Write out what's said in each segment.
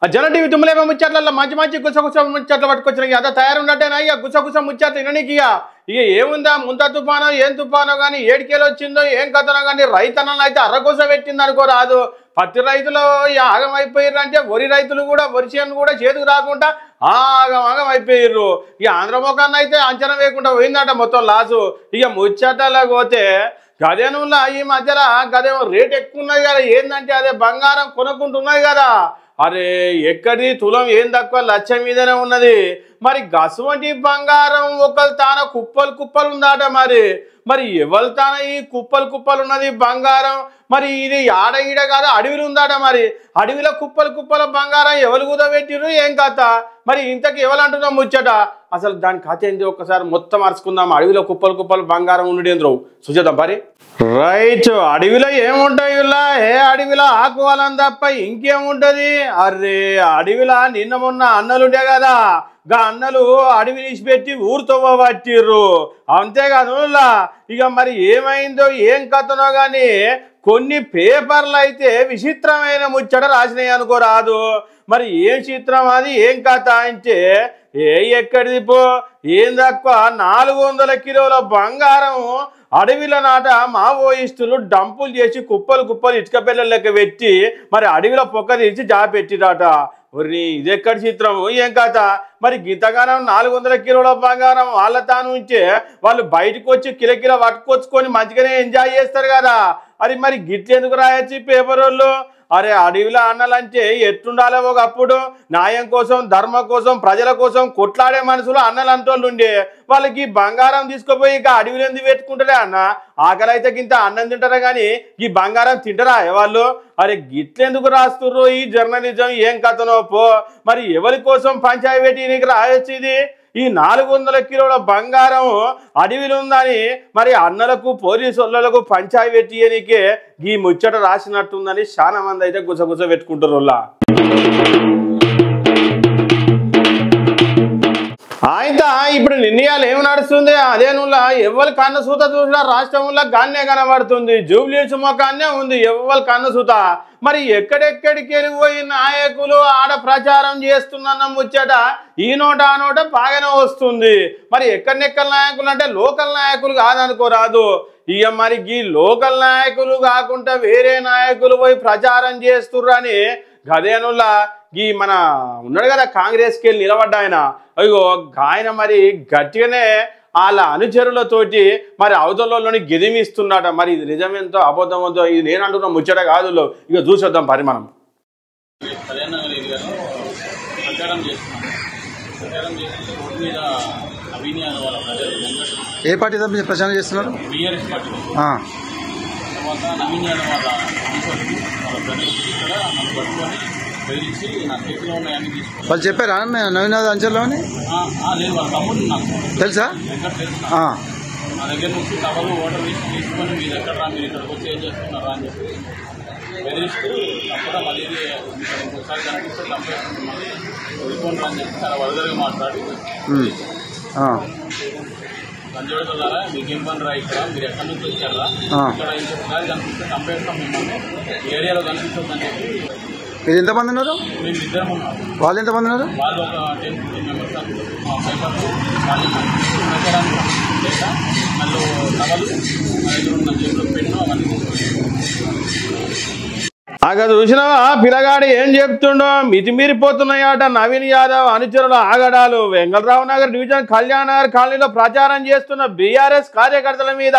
జన టీవీ తుమ్మలేమ ముచ్చట్లలో మంచి మంచి గుసగుస ముచ్చట్లు పట్టుకొచ్చినాయి. అదా తయారున్నట్టేనా ఇక గుసగుస ముచ్చట్లు విననీకి ఇక ఏముందా ముంత తుఫానో ఏం తుఫానో కానీ ఏడికేలు వచ్చిందో ఏం కథనో కానీ రైతన్నలు అయితే అర్రకోస పెట్టింది అనుకో రాదు. పత్తి రైతులు ఆగం అయిపోయారంటే వరి రైతులు కూడా వరిసేను కూడా చేతికి రాకుండా ఆగం అయిపోయారు. ఇక ఆంధ్రముఖాన్ని అయితే అంచనా వేయకుండా పోయిందట మొత్తం లాసు. ఇక ముచ్చట్లలో పోతే గదేనులా ఈ మధ్యలో గదేమో రేట్ ఎక్కువ ఉన్నది కదా. ఏంటంటే అదే బంగారం కొనుక్కుంటున్నది కదా. అరే ఎక్కడి తులం ఏం తక్కువ లక్ష మీదనే ఉన్నది. మరి గసువంటి బంగారం ఒకళ్ళు తాన కుప్పలు కుప్పలు ఉందాట. మరి ఎవరు తాన ఈ కుప్పలు ఉన్నది బంగారం. మరి ఇది ఆడ ఈడ కాదు అడవిలు ఉందాట. మరి అడవిలో కుప్పల బంగారం ఎవరు కుదబెట్టిరు ఏం కథ. మరి ఇంతకు ఎవరు అంటున్నాం ముచ్చట. అసలు దాని కథ ఏంది ఒక్కసారి మొత్తం అరుచుకుందాం. అడవిలో కుప్పలు బంగారం ఉండేంద్రవు చూసేద్దాం పరి. రైట్, అడవిలో ఏముంటాయి ఇలా ఏ అడవిలో ఆకువాలని తప్ప ఇంకేముంటది. అరే అడవిలో నిన్న మొన్న అన్నలుండే కదా. గా అన్నలు అడవి తీసిపెట్టి ఊరితో పట్టిర్రు అంతేకాదు. ఇక మరి ఏమైందో ఏం కథనో కానీ కొన్ని పేపర్లు అయితే విచిత్రమైన ముచ్చట రాసినాయి అనుకోరాదు. మరి ఏం చిత్రం అది ఏం కథ అంటే ఎక్కడిది పో ఏం తక్కువ 400 కిలోల బంగారం అడవిల నాట మావోయిస్టులు డంపులు చేసి కుప్పలు ఇటుక పిల్లల లెక్క పెట్టి మరి అడవిలో పొక్క తీసి పెట్టిరాట. ఒర్రి ఇదెక్కడి చిత్రము ఏం కథ. మరి గింతగానం 400 కిలోల బంగారం వాళ్ళ తాను ఉంటే వాళ్ళు బయటకు వచ్చి కిలకిల పట్టుకొచ్చుకొని మంచిగానే ఎంజాయ్ చేస్తారు కదా. మరి గిట్లెందుకు రాయొచ్చు పేపర్ వాళ్ళు. అరే అడవిలో అన్నలంటే ఎట్లుండాలో ఒకప్పుడు న్యాయం కోసం ధర్మం కోసం ప్రజల కోసం కొట్లాడే మనుషులు అన్నలు అంటోళ్ళు ఉండే. వాళ్ళకి బంగారం తీసుకుపోయి ఇక అడవిలో ఎందుకు పెట్టుకుంటారే అన్న. ఆకలి అయితే గింత అన్నం తింటారా కానీ ఈ బంగారం తింటారా వాళ్ళు. అరే గిట్లెందుకు రాస్తుర్రు ఈ జర్నలిజం ఏం కథనో పో. మరి ఎవరి కోసం పంచాయతీ పెట్టి నీకు రాయొచ్చు ఇది. ఈ 400 కిలోల బంగారం అడవిలో ఉందని మరి అన్నలకు పోలీసు వాళ్ళకు పంచాయతీ పెట్టియనికే ఈ ముచ్చట రాసినట్టుందని చాలా మంది అయితే గుసగుస పెట్టుకుంటారు. ఆయన ఇప్పుడు నిర్ణయాలు ఏమి నడుస్తుంది అదే నువ్వులా ఎవరి కన్ను సూత చూసినా రాష్ట్రంలో గాన్నే కనబడుతుంది. జూబ్లీస్ మొక్కాన్నే ఉంది ఎవరి కన్ను సూత. మరి ఎక్కడెక్కడికి వెళ్ళిపోయి నాయకులు ఆడ ప్రచారం చేస్తున్న ముచ్చట ఈ నోట ఆ నోట బాగానే వస్తుంది. మరి ఎక్కడెక్కడ నాయకులు అంటే లోకల్ నాయకులు కాదనుకోరాదు. ఇక మరి ఈ లోకల్ నాయకులు కాకుండా వేరే నాయకులు పోయి ప్రచారం చేస్తుర్రని గదేనులా ఈ మన ఉన్నాడు కదా కాంగ్రెస్కి వెళ్ళి నిలబడ్డ ఆయన. అయ్యో ఆయన మరి గట్టిగానే వాళ్ళ అనుచరులతోటి మరి అవతలలోని గెదిమిస్తున్నాట. మరి ఇది నిజమేంతో అబద్ధమంతో ఇది నేను అంటున్న ముచ్చట కాదు. ఇక చూసేద్దాం పరిమాణం. ఏ పార్టీ తరఫున ప్రచారం చేస్తున్నారు? వాళ్ళు చెప్పారా నవీన్ అంచల్లో తెలుసా? నా దగ్గర నుంచి టవల్ ఓటర్ తీసుకొని మీరు ఎక్కడ రా మీరు ఇక్కడికి వచ్చి ఏం చేస్తున్నారా అని చెప్పి బెదిరిస్తూ అప్పుడు మళ్ళీ ఇంకోసారి కనిపిస్తే కంప్లైంట్ మళ్ళీ వెళ్ళిపోండి అని చెప్పి చాలా వరదలుగా మాట్లాడి సంజయ్ ద్వారా మీకేం పని రా ఇక్కడ మీరు ఎక్కడి నుంచి వచ్చారా ఇక్కడ ఇంకొకసారి కనిపిస్తే కంప్లైంట్ మిమ్మల్ని ఏరియాలో కనిపిస్తుందని చెప్పి. మీరు ఎంతమంది ఉన్నారు? మేము ఇద్దరం ఉన్నాం. వాళ్ళు ఎంతమంది ఉన్నారు? వాళ్ళు ఒక 10-15 మెంబర్స్ మా పేపర్లు వాళ్ళు ప్రచారానికి లేక మళ్ళీ టవల్ దగ్గర ఉన్న జేబులో పెన్ను అవన్నీ అక్కడ చూసినావా పిల్లగాడు ఏం చెప్తుండో. మితిమీరిపోతున్నాయట నవీన్ యాదవ్ అనుచరుల ఆగడాలు. వెంగళరావు నగర్ డివిజన్ కళ్యాణ్ నగర్ కాలనీలో ప్రచారం చేస్తున్న బీఆర్ఎస్ కార్యకర్తల మీద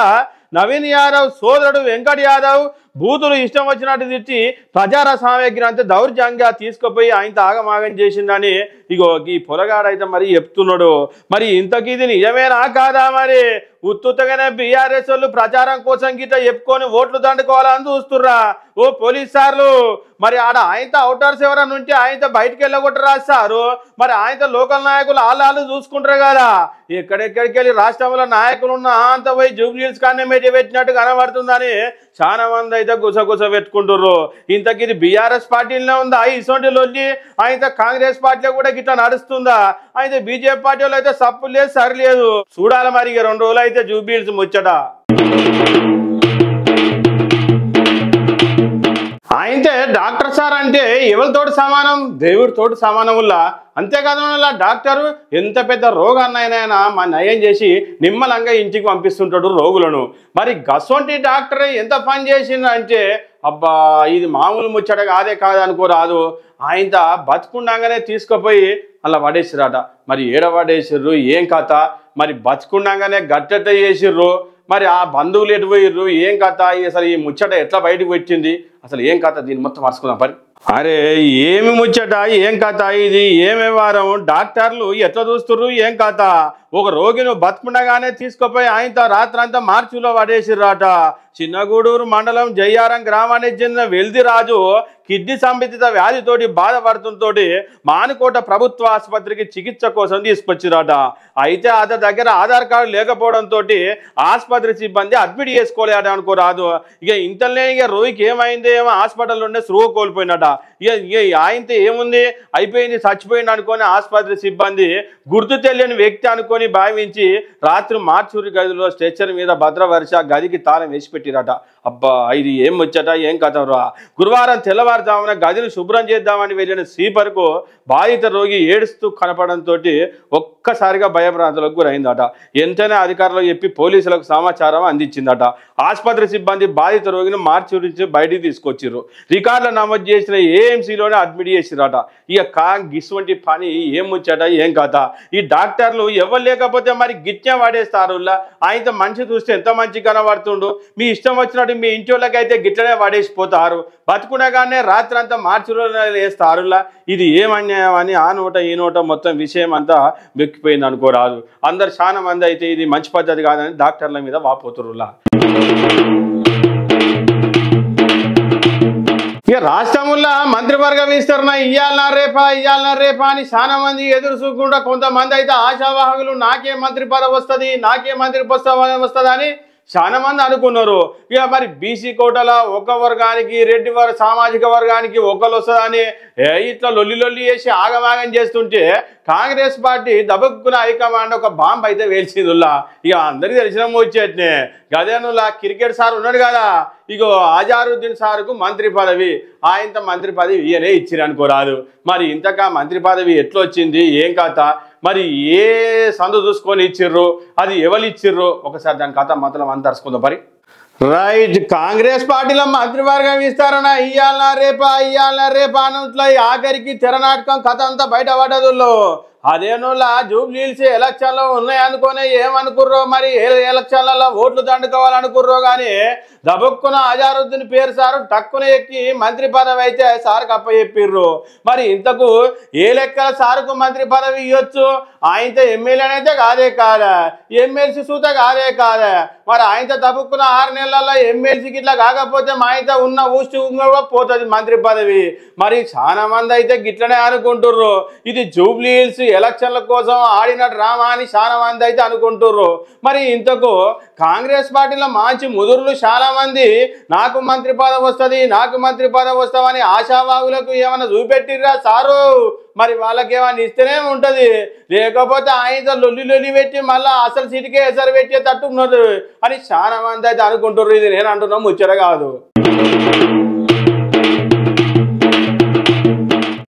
నవీన్ యాదవ్ సోదరుడు వెంకట్ యాదవ్ బూతులు ఇష్టం వచ్చినట్టు తిట్టి ప్రచార సామగ్రి అంతా దౌర్జంగా తీసుకుపోయి ఆయనతో ఆగమాగం చేసిందని ఇగో ఈ పొలగాడైతే మరి చెప్తున్నాడు. మరి ఇంతకీ ఇది నిజమేనా కాదా. మరి ఉత్తుతగానే బీఆర్ఎస్ వాళ్ళు ప్రచారం కోసం గిట్ట చెప్పుకొని ఓట్లు దండుకోవాలని చూస్తుర్రా ఓ పోలీస్ సార్లు. మరి ఆడ ఆయనతో అవుటర్స్ ఎవరన్నా ఉంటే ఆయనతో బయటకు వెళ్ళగొట్టరా సారు. మరి ఆయనతో లోకల్ నాయకులు వాళ్ళు చూసుకుంటారు కదా. ఎక్కడెక్కడికి వెళ్ళి రాష్ట్రంలో నాయకులు ఉన్న అంత పోయి జూబ్లీస్ కాన్నే పెట్టినట్టు కనబడుతుందని చాలా మంది అయితే గుసగుస పెట్టుకుంటుర్రు. ఇంతకీ ఇది బీఆర్ఎస్ పార్టీలోనే ఉందా ఇసొంటి లొల్లి? ఆయనతో కాంగ్రెస్ పార్టీలో కూడా గిట్లా నడుస్తుందా? అయితే బీజేపీ పార్టీలో అయితే సప్పు లేదు సరిలేదు. చూడాలి మరి 2 రోజులు అయితే జూబ్లీస్ ముచ్చట. అయితే డాక్టర్ సార్ అంటే ఎవరితోటి సమానం, దేవుడితోటి సమానం వల్ల. అంతేకాదు డాక్టరు ఎంత పెద్ద రోగాన్నైనా మా నయం చేసి నిమ్మలంగా ఇంటికి పంపిస్తుంటాడు రోగులను. మరి గసొంటి డాక్టర్ ఎంత పని చేసిందంటే అబ్బా ఇది మామూలు ముచ్చట కాదే కాదనుకోరాదు. ఆయన బతుకుండగానే తీసుకుపోయి అలా పడేసిరాట. మరి ఏడ పడేసిర్రు ఏం కథ, మరి బతుకుండగానే గట్టెట్ట చేసిర్రు, మరి ఆ బంధువులు ఎటు పోయిర్రు ఏం కథ, అసలు ఈ ముచ్చట ఎట్లా బయటకు వచ్చింది, అసలు ఏం కథ దీన్ని మొత్తం మర్చుకుందాం పరి. అరే ఏమి ముచ్చట ఏం కథ, ఇది ఏమే వారం, డాక్టర్లు ఎట్లా చూస్తుర్రు ఏం కథ. ఒక రోగిని బతుకుండగానే తీసుకుపోయి ఆయనతో రాత్రంతా మార్చిలో పడేసిర్రాట. చిన్నగూడూరు మండలం జయ్యారం గ్రామానికి చెందిన వెల్దిరాజు కిడ్నీ సంబంధిత వ్యాధితోటి బాధపడుతుంతోటి మానుకోట ప్రభుత్వ ఆసుపత్రికి చికిత్స కోసం తీసుకొచ్చిరాట. అయితే అతని దగ్గర ఆధార్ కార్డు లేకపోవడంతో ఆసుపత్రి సిబ్బంది అడ్మిట్ చేసుకోలేట అనుకోరాదు. ఇక ఇంతలోనే ఇక రోగికి ఏమైంది ఏమో హాస్పిటల్లో ఉండే స్పృహ కోల్పోయినట. ఇక ఆయనతో ఏముంది అయిపోయింది చచ్చిపోయింది అనుకొని ఆసుపత్రి సిబ్బంది గుర్తు తెలియని వ్యక్తి అనుకొని భావించి రాత్రి మార్చూరి గదిలో స్ట్రెచ్చర్ మీద భద్రపరిచి ఆ గదికి తాళం వేసి పెట్టిరట. అబ్బా ఇది ఏం వచ్చట ఏం కథ రా. గురువారం తెల్లవారుజామున గదిని శుభ్రం చేద్దామని వెళ్ళిన స్లీపర్కు బాధిత రోగి ఏడుస్తూ కనపడంతో ఒక్కసారిగా భయభ్రాంతులకు గురైందట. వెంటనే అధికారులకు చెప్పి పోలీసులకు సమాచారం అందించిందట. ఆసుపత్రి సిబ్బంది బాధిత రోగిని మార్చి నుంచి బయటికి తీసుకొచ్చిర్రు. రికార్డులు నమోదు చేసిన ఏఎంసీలోనే అడ్మిట్ చేసిరట. ఇక గిసువంటి పని ఏం ముచ్చట ఏం కథ. ఈ డాక్టర్లు ఎవరు లేకపోతే మరి గిట్టే వాడేస్తారు. ఆయనతో మనిషి చూస్తే ఎంత మంచి కనబడుతుండు, మీ ఇష్టం వచ్చినట్టు మీ ఇంటి వాళ్ళకైతే గిట్లనే వాడేసిపోతారు, బతుకునగానే రాత్రి అంతా మార్చిలో వేస్తారు. ఇది ఏమన్యాయం అని ఆ నోట ఈ నోట మొత్తం విషయం అంతా వెక్కిపోయింది అనుకోరాదు. అందరు చాలా మంది అయితే ఇది మంచి పద్ధతి కాదని డాక్టర్ల మీద వాపోతురులా. ఇక రాష్ట్రంలో మంత్రివర్గ విస్తరణ ఇయ్యాలనా రేపా అని చాలా మంది ఎదురు చూకుండా కొంతమంది అయితే ఆశావాహకులు నాకే మంత్రి పదవి వస్తుంది నాకే మంత్రి వస్తుంది అని చాలా మంది అనుకున్నారు. ఇక మరి బీసీ కోటలో ఒక వర్గానికి రెడ్డి సామాజిక వర్గానికి ఒకరు వస్తుందని ఇట్లా లొల్లి చేసి ఆగమాగం చేస్తుంటే కాంగ్రెస్ పార్టీ దబక్కున హైకమాండ్ ఒక బాంబు అయితే వేల్చిందిలా. ఇక అందరికీ తెలిసిన వచ్చేట్నే గదేనులా క్రికెట్ సార్ ఉన్నాడు కదా, ఇగో అజారుద్దీన్ సార్కు మంత్రి పదవి, ఆయనతో మంత్రి పదవి ఈయనే ఇచ్చిరు అనుకోరాదు. మరి ఇంతకా మంత్రి పదవి ఎట్లా వచ్చింది ఏం కథ, మరి ఏ సందు చూసుకొని ఇచ్చిర్రు, అది ఎవరు ఇచ్చిర్రు, ఒకసారి దాని కథ మొత్తం అంత తెలుసుకుందాం మరి. రైట్, కాంగ్రెస్ పార్టీలో మంత్రివర్గం విస్తరణ ఇయ్యాలనా రేపా అన్నట్ల ఆఖరికి తెరనాటకం కథ అంతా బయటపడ్డదుల్లో. అదేనోళ్ళ జూబ్లీహిల్స్ ఎలక్షన్లో ఉన్నాయనుకోనే ఏమనుకుర్రో, మరి ఎలక్షన్లలో ఓట్లు దండుకోవాలనుకుర్రో కానీ దబుక్కున అజారుద్దీన్ పేరు సారు టక్కున ఎక్కి మంత్రి పదవి అయితే సార్కు అప్పచెప్పిర్రు. మరి ఇంతకు ఏ లెక్కల సారుకు మంత్రి పదవి ఇవ్వచ్చు, ఆయనతో ఎమ్మెల్యేనైతే కాదే కాదా, ఎమ్మెల్సీ సూత కాదే కాదా. మరి ఆయనతో దబుక్కున 6 నెలల్లో ఎమ్మెల్సీకి ఇట్లా కాకపోతే మా ఆయనతో ఉన్న ఊసి పోతుంది మంత్రి పదవి. మరి చాలా మంది అయితే గిట్లనే అనుకుంటుర్రు, ఇది జూబ్లీహిల్స్ ఎలక్షన్ల కోసం ఆడిన డ్రామా అని చాలా మంది అయితే అనుకుంటుర్రు. మరి ఇంతకు కాంగ్రెస్ పార్టీలో మంచి ముదురులు చాలా మంది నాకు మంత్రి పదవి వస్తుంది నాకు మంత్రి పదవి వస్తామని ఆశావాహులకు ఏమైనా చూపెట్టిర్రా సారు, మరి వాళ్ళకేమైనా ఇస్తేనే ఉంటుంది, లేకపోతే ఆయనతో లొల్లి పెట్టి మళ్ళీ అసలు సీటుకే ఎసరు పెట్టే తట్టు ఉన్నది అని చాలా మంది అయితే అనుకుంటుర్రు. ఇది నేను అంటున్నా ముచ్చట కాదు.